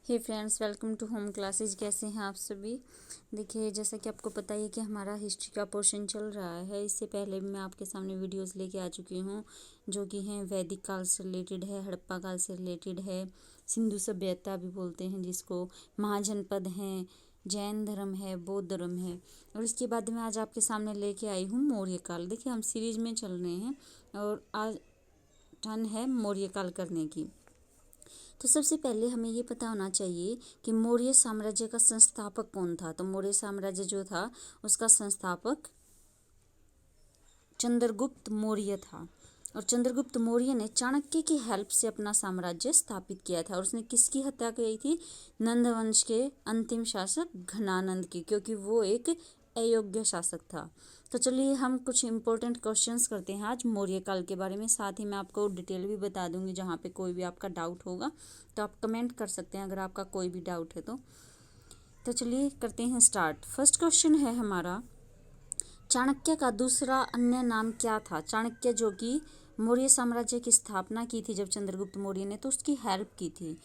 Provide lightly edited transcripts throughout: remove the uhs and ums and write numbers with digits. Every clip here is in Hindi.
Hey friends, welcome to home classes. कैसे हैं आप सभी। देखिए, जैसा कि आपको पता है कि हमारा हिस्ट्री का पोर्शन चल रहा है। इससे पहले भी मैं आपके सामने वीडियोस लेके आ चुकी हूँ जो कि हैं वैदिक काल से रिलेटेड है, हड़प्पा काल से रिलेटेड है, सिंधु सभ्यता भी बोलते हैं जिसको, महाजनपद हैं, जैन धर्म है, बौद्ध धर्म है। और इसके बाद मैं आज आपके सामने लेके आई हूँ मौर्य काल। देखिए, हम सीरीज में चल रहे हैं और आज टर्न है मौर्य काल करने की। तो सबसे पहले हमें ये पता होना चाहिए कि मौर्य साम्राज्य का संस्थापक कौन था। तो मौर्य साम्राज्य जो था उसका संस्थापक चंद्रगुप्त मौर्य था। और चंद्रगुप्त मौर्य ने चाणक्य की हेल्प से अपना साम्राज्य स्थापित किया था। और उसने किसकी हत्या की थी? नंद वंश के अंतिम शासक घनानंद की, क्योंकि वो एक अयोग्य शासक था। तो चलिए हम कुछ इंपॉर्टेंट क्वेश्चंस करते हैं आज मौर्य काल के बारे में। साथ ही मैं आपको डिटेल भी बता दूंगी, जहाँ पे कोई भी आपका डाउट होगा तो आप कमेंट कर सकते हैं अगर आपका कोई भी डाउट है तो चलिए करते हैं स्टार्ट। फर्स्ट क्वेश्चन है हमारा, चाणक्य का दूसरा अन्य नाम क्या था? चाणक्य जो कि मौर्य साम्राज्य की स्थापना की थी जब चंद्रगुप्त मौर्य ने, तो उसकी हेल्प की थी।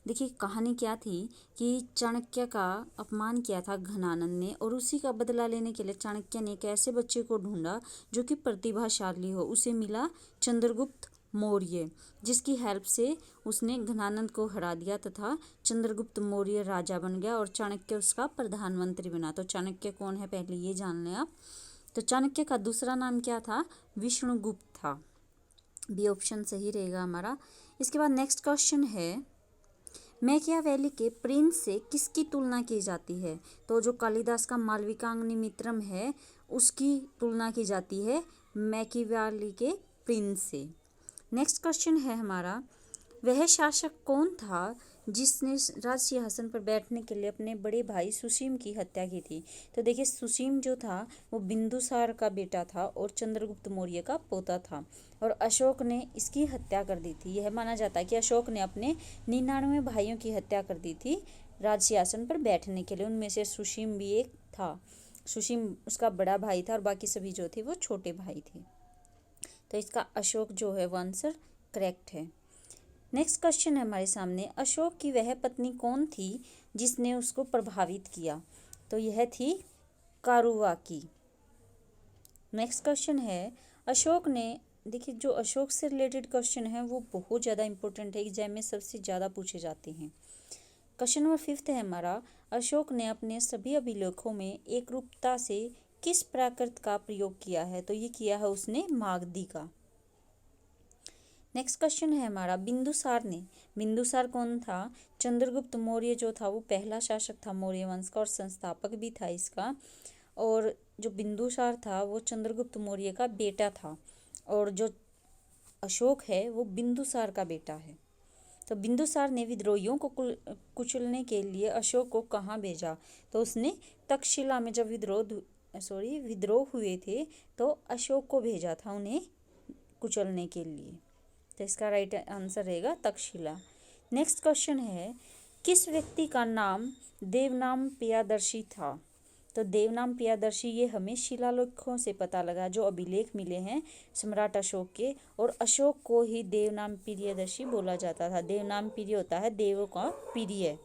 देखिए कहानी क्या थी कि चाणक्य का अपमान किया था घनानंद ने, और उसी का बदला लेने के लिए चाणक्य ने एक ऐसे बच्चे को ढूंढा जो कि प्रतिभाशाली हो। उसे मिला चंद्रगुप्त मौर्य, जिसकी हेल्प से उसने घनानंद को हरा दिया तथा चंद्रगुप्त मौर्य राजा बन गया और चाणक्य उसका प्रधानमंत्री बना। तो चाणक्य कौन है पहले ये जान लें आप। तो चाणक्य का दूसरा नाम क्या था? विष्णुगुप्त था। बी ऑप्शन सही रहेगा हमारा। इसके बाद नेक्स्ट क्वेश्चन है, मैकियावेली के प्रिंस से किसकी तुलना की जाती है? तो जो कालिदास का मालविकाग्निमित्रम है उसकी तुलना की जाती है मैकियावेली के प्रिंस से। नेक्स्ट क्वेश्चन है हमारा, वह शासक कौन था जिसने राज सिंहासन पर बैठने के लिए अपने बड़े भाई सुसीम की हत्या की थी? तो देखिए, सुसीम जो था वो बिंदुसार का बेटा था और चंद्रगुप्त मौर्य का पोता था, और अशोक ने इसकी हत्या कर दी थी। यह माना जाता है कि अशोक ने अपने 99 भाइयों की हत्या कर दी थी राज सिंहासन पर बैठने के लिए। उनमें से सुसीम भी एक था। सुसीम उसका बड़ा भाई था और बाकी सभी जो थे वो छोटे भाई थे। तो इसका अशोक जो है वो आंसर करेक्ट है। नेक्स्ट क्वेश्चन है हमारे सामने, अशोक की वह पत्नी कौन थी जिसने उसको प्रभावित किया? तो यह थी कारुवाकी। नेक्स्ट क्वेश्चन है, अशोक ने, देखिए जो अशोक से रिलेटेड क्वेश्चन है वो बहुत ज़्यादा इंपॉर्टेंट है, एग्जाम में सबसे ज़्यादा पूछे जाते हैं। क्वेश्चन नंबर 5 है हमारा, अशोक ने अपने सभी अभिलेखों में एकरूपता से किस प्राकृत का प्रयोग किया है? तो ये किया है उसने मागधी का। नेक्स्ट क्वेश्चन है हमारा, बिंदुसार कौन था? चंद्रगुप्त मौर्य जो था वो पहला शासक था मौर्य वंश का और संस्थापक भी था इसका। और जो बिंदुसार था वो चंद्रगुप्त मौर्य का बेटा था, और जो अशोक है वो बिंदुसार का बेटा है। तो बिंदुसार ने विद्रोहियों को कुचलने के लिए अशोक को कहाँ भेजा? तो उसने तक्षशिला में जब विद्रोह हुए थे तो अशोक को भेजा था उन्हें कुचलने के लिए। तो इसका राइट आंसर रहेगा तक्षशिला। नेक्स्ट क्वेश्चन है, किस व्यक्ति का नाम देवनाम प्रियदर्शी था? तो देवनाम प्रियदर्शी ये हमें शिलालेखों से पता लगा, जो अभिलेख मिले हैं सम्राट अशोक के, और अशोक को ही देवनाम प्रियदर्शी बोला जाता था। देवनाम प्रिय होता है देवों का प्रिय।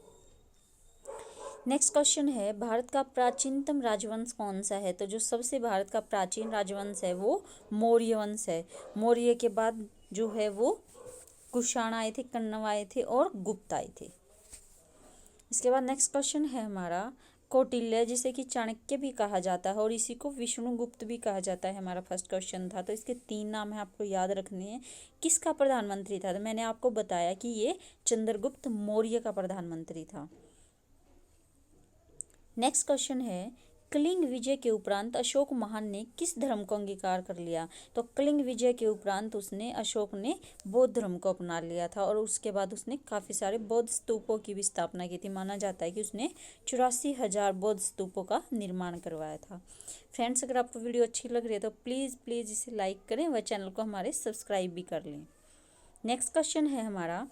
नेक्स्ट क्वेश्चन है, भारत का प्राचीनतम राजवंश कौन सा है? तो जो सबसे भारत का प्राचीन राजवंश है वो मौर्य वंश है। मौर्य के बाद जो है वो कुषाण आए थे, कण्व आए थे और गुप्त आए थे। इसके बाद नेक्स्ट क्वेश्चन है हमारा, कौटिल्य जिसे कि चाणक्य भी कहा जाता है और इसी को विष्णुगुप्त भी कहा जाता है, हमारा फर्स्ट क्वेश्चन था। तो इसके 3 नाम है, आपको याद रखने हैं। किसका प्रधानमंत्री था? तो मैंने आपको बताया कि ये चंद्रगुप्त मौर्य का प्रधानमंत्री था। नेक्स्ट क्वेश्चन है, कलिंग विजय के उपरांत अशोक महान ने किस धर्म को अंगीकार कर लिया? तो कलिंग विजय के उपरांत अशोक ने बौद्ध धर्म को अपना लिया था, और उसके बाद उसने काफ़ी सारे बौद्ध स्तूपों की भी स्थापना की थी। माना जाता है कि उसने 84,000 बौद्ध स्तूपों का निर्माण करवाया था। फ्रेंड्स, अगर आपको वीडियो अच्छी लग रही है तो प्लीज़ इसे लाइक करें व चैनल को हमारे सब्सक्राइब भी कर लें। नेक्स्ट क्वेश्चन है हमारा,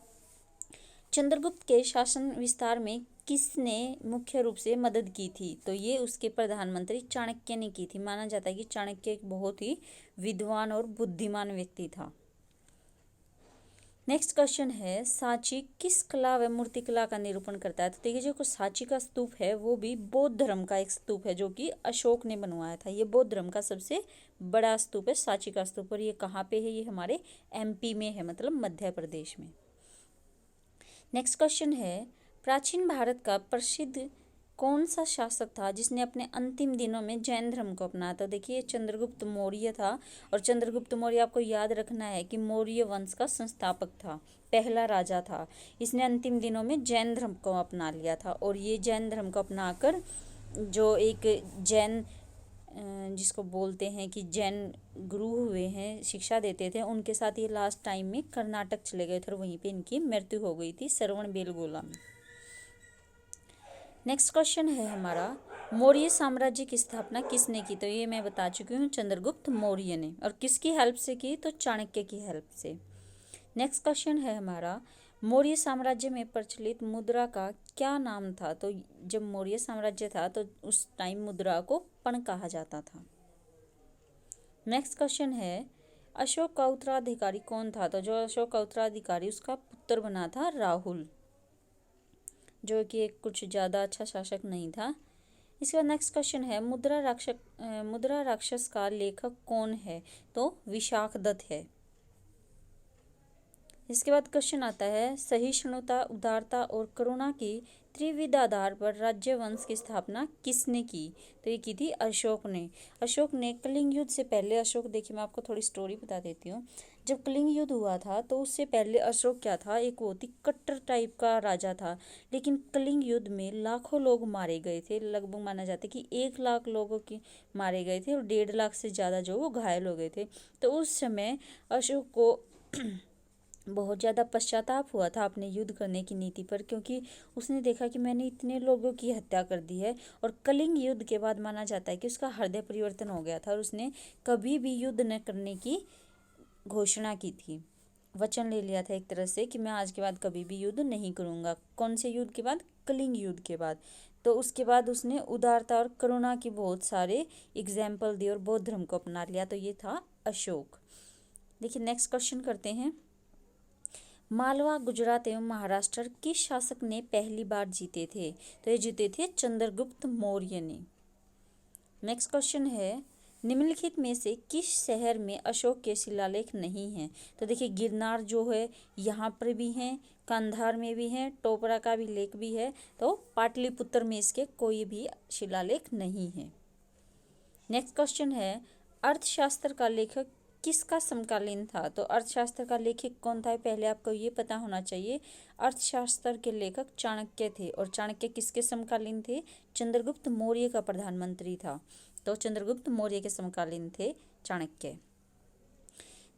चंद्रगुप्त के शासन विस्तार में किसने मुख्य रूप से मदद की थी? तो ये उसके प्रधानमंत्री चाणक्य ने की थी। माना जाता है कि चाणक्य एक बहुत ही विद्वान और बुद्धिमान व्यक्ति था। नेक्स्ट क्वेश्चन है, सांची किस कला व मूर्तिकला का निरूपण करता है। तो देखिए जो सांची का स्तूप है वो भी बौद्ध धर्म का एक स्तूप है जो कि अशोक ने बनवाया था। ये बौद्ध धर्म का सबसे बड़ा स्तूप है सांची का स्तूप। और ये कहाँ पे है, ये हमारे एमपी में है, मतलब मध्य प्रदेश में। नेक्स्ट क्वेश्चन है, प्राचीन भारत का प्रसिद्ध कौन सा शासक था जिसने अपने अंतिम दिनों में जैन धर्म को अपनाया। तो देखिए चंद्रगुप्त मौर्य था। और चंद्रगुप्त मौर्य आपको याद रखना है कि मौर्य वंश का संस्थापक था, पहला राजा था। इसने अंतिम दिनों में जैन धर्म को अपना लिया था। और ये जैन धर्म को अपनाकर जो एक जैन जिसको बोलते हैं कि जैन गुरु हुए हैं, शिक्षा देते थे, उनके साथ ये लास्ट टाइम में कर्नाटक चले गए थे और वहीं पे इनकी मृत्यु हो गई थी, श्रवणबेलगोला में। नेक्स्ट क्वेश्चन है हमारा, मौर्य साम्राज्य की स्थापना किसने की। तो ये मैं बता चुकी हूँ, चंद्रगुप्त मौर्य ने। और किसकी हेल्प से की, तो चाणक्य की हेल्प से। नेक्स्ट क्वेश्चन है हमारा, मौर्य साम्राज्य में प्रचलित मुद्रा का क्या नाम था। तो जब मौर्य साम्राज्य था तो उस टाइम मुद्रा को पण कहा जाता था। नेक्स्ट क्वेश्चन है, अशोक का उत्तराधिकारी कौन था। तो जो अशोक का उत्तराधिकारी, उसका पुत्र बना था राहुल, जो कि एक कुछ ज़्यादा अच्छा शासक नहीं था। इसके बाद नेक्स्ट क्वेश्चन है, मुद्रा राक्षस का लेखक कौन है। तो विशाखदत्त है। इसके बाद क्वेश्चन आता है, सहिष्णुता, उदारता और करुणा की त्रिविध आधार पर राज्य वंश की स्थापना किसने की। तो ये की थी अशोक ने। अशोक ने कलिंग युद्ध से पहले, अशोक देखिए मैं आपको थोड़ी स्टोरी बता देती हूँ। जब कलिंग युद्ध हुआ था तो उससे पहले अशोक क्या था, एक बहुत ही कट्टर टाइप का राजा था। लेकिन कलिंग युद्ध में लाखों लोग मारे गए थे, लगभग माना जाता है कि 1 लाख लोगों की मारे गए थे और 1.5 लाख से ज़्यादा जो वो घायल हो गए थे। तो उस समय अशोक को बहुत ज़्यादा पश्चाताप हुआ था अपने युद्ध करने की नीति पर, क्योंकि उसने देखा कि मैंने इतने लोगों की हत्या कर दी है। और कलिंग युद्ध के बाद माना जाता है कि उसका हृदय परिवर्तन हो गया था और उसने कभी भी युद्ध न करने की घोषणा की थी, वचन ले लिया था एक तरह से कि मैं आज के बाद कभी भी युद्ध नहीं करूँगा। कौन से युद्ध के बाद, कलिंग युद्ध के बाद। तो उसके बाद उसने उदारता और करुणा की बहुत सारे एग्जाम्पल दिए और बौद्ध धर्म को अपना लिया। तो ये था अशोक। देखिए नेक्स्ट क्वेश्चन करते हैं, मालवा, गुजरात एवं महाराष्ट्र किस शासक ने पहली बार जीते थे। तो ये जीते थे चंद्रगुप्त मौर्य ने। नेक्स्ट क्वेश्चन है, निम्नलिखित में से किस शहर में अशोक के शिलालेख नहीं हैं। तो देखिए गिरनार जो है यहाँ पर भी हैं, कंधार में भी हैं, टोपरा का भी लेख भी है। तो पाटलिपुत्र में इसके कोई भी शिलालेख नहीं है। नेक्स्ट क्वेश्चन है, अर्थशास्त्र का लेखक किसका समकालीन था। तो अर्थशास्त्र का लेखक कौन था, पहले आपको ये पता होना चाहिए। अर्थशास्त्र के लेखक चाणक्य थे। और चाणक्य किसके समकालीन थे, चंद्रगुप्त मौर्य का प्रधानमंत्री था। तो चंद्रगुप्त मौर्य के समकालीन थे चाणक्य।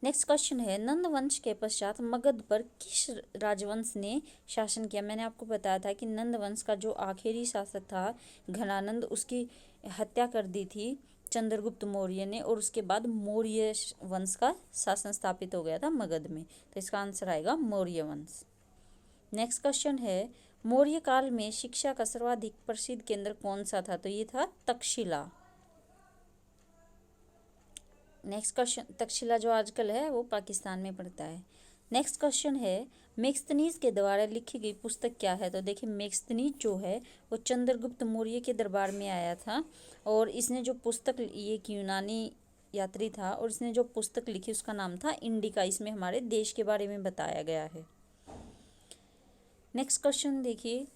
नेक्स्ट क्वेश्चन है, नंद वंश के पश्चात मगध पर किस राजवंश ने शासन किया। मैंने आपको बताया था कि नंद वंश का जो आखिरी शासक था घनानंद, उसकी हत्या कर दी थी चंद्रगुप्त मौर्य ने। और उसके बाद मौर्य वंश का शासन स्थापित हो गया था मगध में। तो इसका आंसर आएगा मौर्य वंश। नेक्स्ट क्वेश्चन है, मौर्य काल में शिक्षा का सर्वाधिक प्रसिद्ध केंद्र कौन सा था। तो ये था तक्षशिला। नेक्स्ट क्वेश्चन, तक्षशिला जो आजकल है वो पाकिस्तान में पड़ता है। नेक्स्ट क्वेश्चन है, मेगस्थनीज के द्वारा लिखी गई पुस्तक क्या है। तो देखिए मेगस्थनीज जो है वो चंद्रगुप्त मौर्य के दरबार में आया था। और इसने जो पुस्तक, ये एक यूनानी यात्री था और इसने जो पुस्तक लिखी उसका नाम था इंडिका। इसमें हमारे देश के बारे में बताया गया है। नेक्स्ट क्वेश्चन देखिए,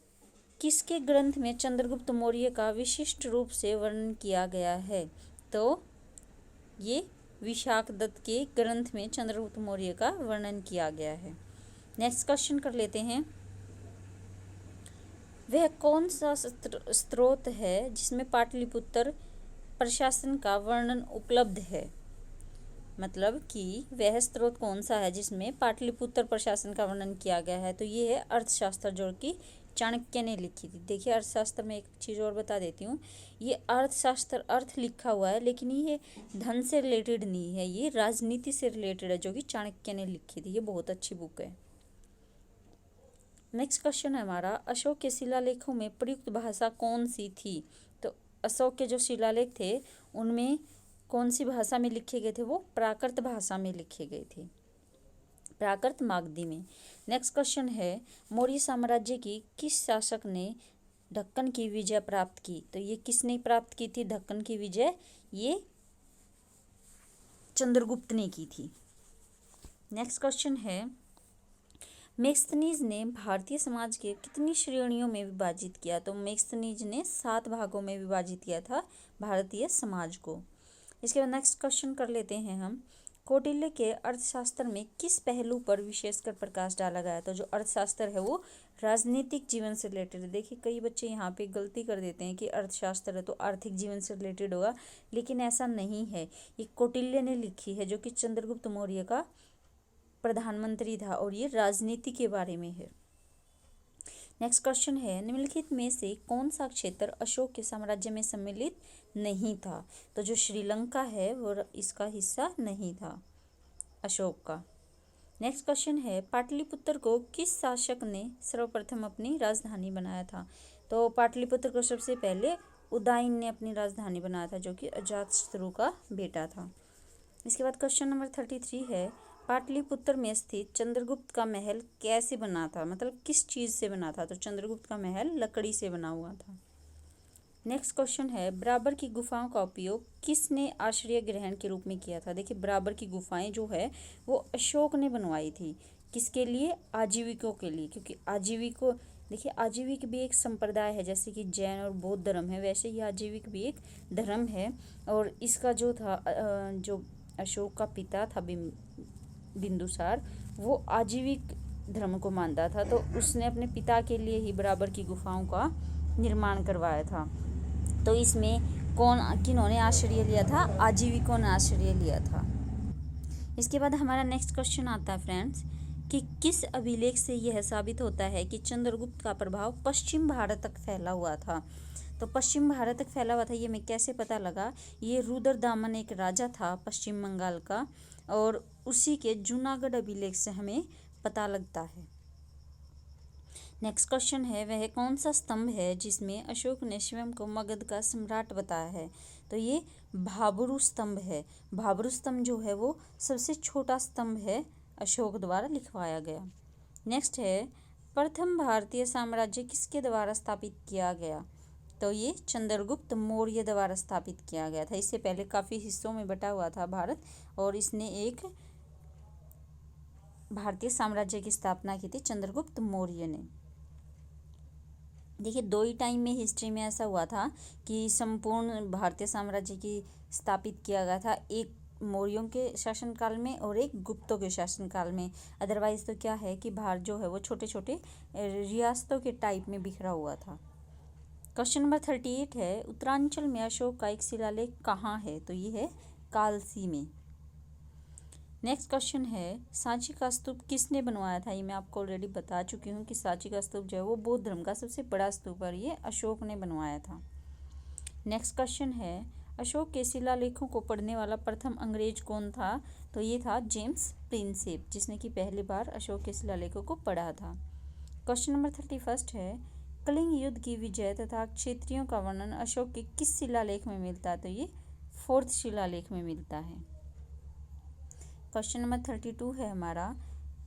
किसके ग्रंथ में चंद्रगुप्त मौर्य का विशिष्ट रूप से वर्णन किया गया है। तो ये विशाखदत्त के ग्रंथ में चंद्रगुप्त मौर्य का वर्णन किया गया है। नेक्स्ट क्वेश्चन कर लेते हैं, वह कौन सा स्रोत है जिसमें पाटलिपुत्र प्रशासन का वर्णन उपलब्ध है। मतलब कि वह स्रोत कौन सा है जिसमें पाटलिपुत्र प्रशासन का वर्णन किया गया है। तो ये है अर्थशास्त्र जो कि चाणक्य ने लिखी थी। देखिए अर्थशास्त्र में एक चीज़ और बता देती हूँ, ये अर्थशास्त्र अर्थ लिखा हुआ है लेकिन ये धन से रिलेटेड नहीं है, ये राजनीति से रिलेटेड है, जो कि चाणक्य ने लिखी थी। ये बहुत अच्छी बुक है। नेक्स्ट क्वेश्चन है हमारा, अशोक के शिलालेखों में प्रयुक्त भाषा कौन सी थी। तो अशोक के जो शिलालेख थे उनमें कौन सी भाषा में लिखे गए थे, वो प्राकृत भाषा में लिखे गए थे। प्राकृत मागधी में। नेक्स्ट क्वेश्चन है, मौर्य साम्राज्य की किस शासक ने दक्कन की विजय प्राप्त की? तो ये किसने प्राप्त की थी दक्कन की विजय? ये चंद्रगुप्त ने की थी। नेक्स्ट क्वेश्चन है, मेगस्थनीज ने भारतीय समाज के कितनी श्रेणियों में विभाजित किया? तो मेगस्थनीज ने 7 भागों में विभाजित किया था भारतीय समाज को। इसके बाद नेक्स्ट क्वेश्चन कर लेते हैं हम, कौटिल्य के अर्थशास्त्र में किस पहलू पर विशेषकर प्रकाश डाला गया? तो जो अर्थशास्त्र है वो राजनीतिक जीवन से रिलेटेड है। देखिए कई बच्चे यहाँ पे गलती कर देते हैं कि अर्थशास्त्र है तो आर्थिक जीवन से रिलेटेड होगा, लेकिन ऐसा नहीं है। ये कौटिल्य ने लिखी है, जो कि चंद्रगुप्त मौर्य का प्रधानमंत्री था, और ये राजनीति के बारे में है। नेक्स्ट क्वेश्चन है, निम्नलिखित में से कौन सा क्षेत्र अशोक के साम्राज्य में सम्मिलित नहीं था? तो जो श्रीलंका है वो इसका हिस्सा नहीं था अशोक का। नेक्स्ट क्वेश्चन है, पाटलिपुत्र को किस शासक ने सर्वप्रथम अपनी राजधानी बनाया था? तो पाटलिपुत्र को सबसे पहले उदयन ने अपनी राजधानी बनाया था, जो कि अजातशत्रु का बेटा था। इसके बाद क्वेश्चन नंबर 33 है, पाटलिपुत्र में स्थित चंद्रगुप्त का महल कैसे बना था? मतलब किस चीज़ से बना था? तो चंद्रगुप्त का महल लकड़ी से बना हुआ था। नेक्स्ट क्वेश्चन है, बराबर की गुफाओं का उपयोग किसने आश्रय ग्रहण के रूप में किया था? देखिए बराबर की गुफाएं जो है वो अशोक ने बनवाई थी। किसके लिए? आजीविकों के लिए, क्योंकि आजीविकों, देखिए आजीविक भी एक संप्रदाय है, जैसे कि जैन और बौद्ध धर्म है, वैसे ही आजीविक भी एक धर्म है। और इसका जो था जो अशोक का पिता था बिंदुसार, वो आजीविक धर्म को मानता था, तो उसने अपने पिता के लिए ही बराबर की गुफाओं का निर्माण करवाया था। तो इसमें किन्होंने आश्रय लिया था? आजीविकों ने आश्रय लिया था। इसके बाद हमारा नेक्स्ट क्वेश्चन आता है फ्रेंड्स, कि किस अभिलेख से यह साबित होता है कि चंद्रगुप्त का प्रभाव पश्चिम भारत तक फैला हुआ था? तो पश्चिम भारत तक फैला हुआ था, ये हमें कैसे पता लगा? ये रुद्रदामन एक राजा था पश्चिम बंगाल का, और उसी के जूनागढ़ अभिलेख से हमें पता लगता है। नेक्स्ट क्वेश्चन है, वह कौन सा स्तंभ है जिसमें अशोक ने स्वयं को मगध का सम्राट बताया है? तो ये भाबरू स्तंभ है। भाबरू स्तंभ जो है वो सबसे छोटा स्तंभ है, अशोक द्वारा लिखवाया गया। नेक्स्ट है, प्रथम भारतीय साम्राज्य किसके द्वारा स्थापित किया गया? तो ये चंद्रगुप्त मौर्य द्वारा स्थापित किया गया था। इससे पहले काफ़ी हिस्सों में बटा हुआ था भारत, और इसने एक भारतीय साम्राज्य की स्थापना की थी चंद्रगुप्त मौर्य ने। देखिए 2 ही टाइम में हिस्ट्री में ऐसा हुआ था कि संपूर्ण भारतीय साम्राज्य की स्थापित किया गया था, एक मौर्यों के शासनकाल में और एक गुप्तों के शासनकाल में। अदरवाइज तो क्या है कि भारत जो है वो छोटे छोटे रियासतों के टाइप में बिखरा हुआ था। क्वेश्चन नंबर 38 है, उत्तरांचल में अशोक का एक शिलालेख कहाँ है? तो ये है कालसी में। नेक्स्ट क्वेश्चन है, सांची का स्तूप किसने बनवाया था? ये मैं आपको ऑलरेडी बता चुकी हूँ कि सांची का स्तूप जो है वो बौद्ध धर्म का सबसे बड़ा स्तूप है, ये अशोक ने बनवाया था। नेक्स्ट क्वेश्चन है, अशोक के शिलालेखों को पढ़ने वाला प्रथम अंग्रेज कौन था? तो ये था जेम्स प्रिंसेप, जिसने कि पहली बार अशोक के शिलालेखों को पढ़ा था। क्वेश्चन नंबर 31 है, कलिंग युद्ध की विजय तथा क्षेत्रियों का वर्णन अशोक के किस शिलालेख में मिलता है? तो ये 4th शिलालेख में मिलता है। क्वेश्चन नंबर 32 है हमारा,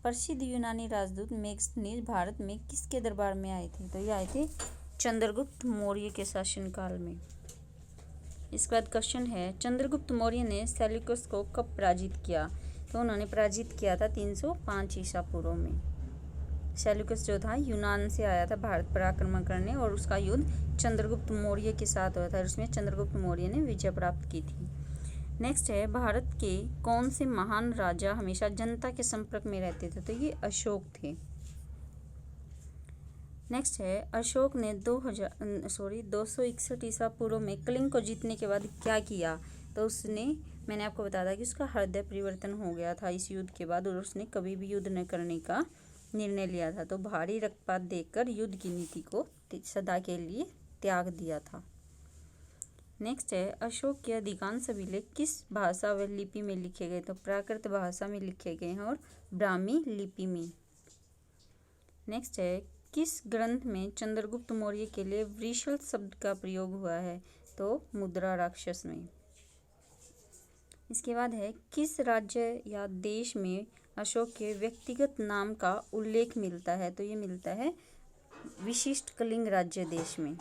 प्रसिद्ध यूनानी राजदूत मेगस्थनीज भारत में किसके दरबार में आए थे? तो ये आए थे चंद्रगुप्त मौर्य के शासनकाल में। इसके बाद क्वेश्चन है, चंद्रगुप्त मौर्य ने सेल्यूकस को कब पराजित किया? तो उन्होंने पराजित किया था 305 ईसा पूर्व में। सेल्यूकस जो था यूनान से आया था भारत पर आक्रमण करने, और उसका युद्ध चंद्रगुप्त मौर्य के साथ हुआ था, उसमें चंद्रगुप्त मौर्य ने विजय प्राप्त की थी। नेक्स्ट है, भारत के कौन से महान राजा हमेशा जनता के संपर्क में रहते थे? तो ये अशोक थे। नेक्स्ट है, अशोक ने 261 ईसा पूर्व में कलिंग को जीतने के बाद क्या किया? तो उसने, मैंने आपको बताया था कि उसका हृदय परिवर्तन हो गया था इस युद्ध के बाद, और उसने कभी भी युद्ध न करने का निर्णय लिया था। तो भारी रक्तपात देखकर युद्ध की नीति को सदा के लिए त्याग दिया था। नेक्स्ट है, अशोक के अधिकांश अभिलेख किस भाषा व लिपि में लिखे गए? तो प्राकृत भाषा में लिखे गए हैं और ब्राह्मी लिपि में। नेक्स्ट है, किस ग्रंथ में चंद्रगुप्त मौर्य के लिए वृषल शब्द का प्रयोग हुआ है? तो मुद्रा राक्षस में। इसके बाद है, किस राज्य या देश में अशोक के व्यक्तिगत नाम का उल्लेख मिलता है? तो ये मिलता है विशिष्ट कलिंग राज्य देश में।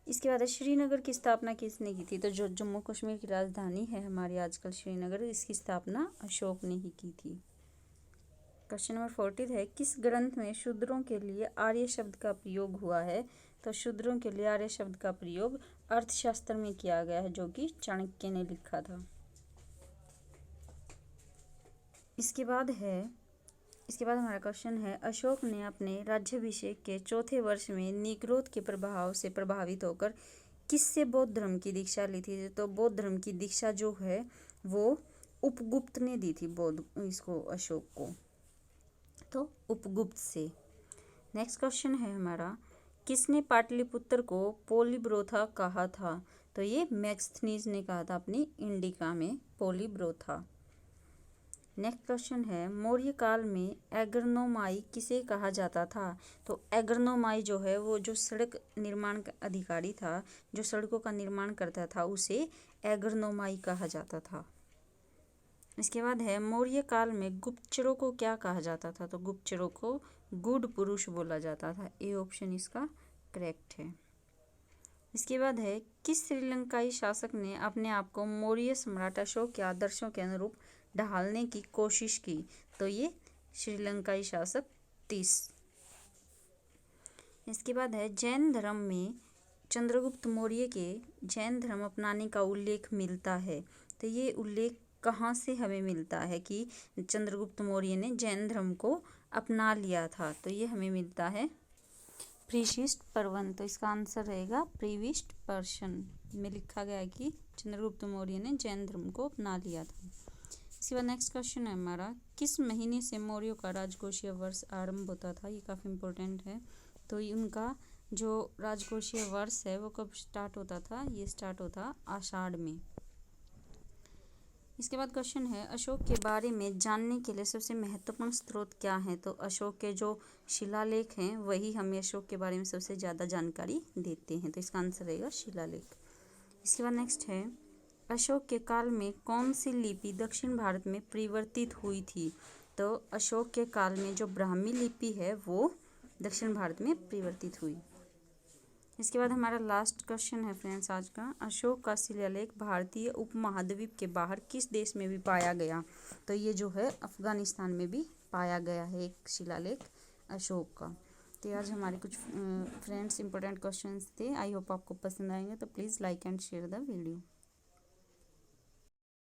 इसके बाद है श्रीनगर की स्थापना किसने की थी? तो जो जम्मू कश्मीर की राजधानी है हमारी आजकल श्रीनगर, इसकी स्थापना अशोक ने ही की थी। क्वेश्चन नंबर 40 है, किस ग्रंथ में शूद्रों के लिए आर्य शब्द का प्रयोग हुआ है? तो शूद्रों के लिए आर्य शब्द का प्रयोग अर्थशास्त्र में किया गया है, जो कि चाणक्य ने लिखा था। इसके बाद हमारा क्वेश्चन है, अशोक ने अपने राज्याभिषेक के चौथे वर्ष में निग्रोध के प्रभाव से प्रभावित होकर किससे बौद्ध धर्म की दीक्षा ली थी? तो बौद्ध धर्म की दीक्षा जो है वो उपगुप्त ने दी थी अशोक को, तो उपगुप्त से। नेक्स्ट क्वेश्चन है हमारा, किसने पाटलिपुत्र को पोलिब्रोथा कहा था? तो ये मैग्स्थनीज ने कहा था अपनी इंडिका में पोलिब्रोथा। नेक्स्ट क्वेश्चन है, मौर्य काल में एग्रनोमाई किसे कहा जाता था? तो एग्रनोमाई जो है वो जो सड़क निर्माण का अधिकारी था, जो सड़कों का निर्माण करता था, उसे एग्रनोमाई कहा जाता था। इसके बाद है, मौर्य काल में गुप्तचरों को क्या कहा जाता था? तो गुप्तचरों को गुड पुरुष बोला जाता था। ए ऑप्शन इसका करेक्ट है। इसके बाद है, किस श्रीलंकाई शासक ने अपने आप को मौर्य सम्राट अशोक के आदर्शों के अनुरूप ढालने की कोशिश की? तो ये श्रीलंकाई शासक तीस। इसके बाद है, जैन धर्म में चंद्रगुप्त मौर्य के जैन धर्म अपनाने का उल्लेख मिलता है। तो ये उल्लेख कहाँ से हमें मिलता है कि चंद्रगुप्त मौर्य ने जैन धर्म को अपना लिया था? तो ये हमें मिलता है प्रीशिष्ट पर्वन। तो इसका आंसर रहेगा प्रीविष्ट पर्शन में लिखा गया है कि चंद्रगुप्त मौर्य ने जैन धर्म को अपना लिया था। इसके बाद नेक्स्ट क्वेश्चन है हमारा, किस महीने से मौर्यों का राजकोषीय वर्ष आरंभ होता था? ये काफ़ी इंपॉर्टेंट है। तो उनका जो राजकोषीय वर्ष है वो कब स्टार्ट होता था? ये स्टार्ट होता आषाढ़ में। इसके बाद क्वेश्चन है, अशोक के बारे में जानने के लिए सबसे महत्वपूर्ण स्रोत क्या है? तो अशोक के जो शिलालेख हैं वही हमें अशोक के बारे में सबसे ज़्यादा जानकारी देते हैं। तो इसका आंसर रहेगा शिलालेख। इसके बाद नेक्स्ट है, अशोक के काल में कौन सी लिपि दक्षिण भारत में परिवर्तित हुई थी? तो अशोक के काल में जो ब्राह्मी लिपि है वो दक्षिण भारत में परिवर्तित हुई। इसके बाद हमारा लास्ट क्वेश्चन है फ्रेंड्स आज का, अशोक का शिलालेख भारतीय उपमहाद्वीप के बाहर किस देश में भी पाया गया? तो ये जो है अफगानिस्तान में भी पाया गया है एक शिलालेख अशोक का। तो आज हमारे कुछ फ्रेंड्स इंपॉर्टेंट क्वेश्चंस थे। आई होप आपको पसंद आएंगे, तो please like and share the video.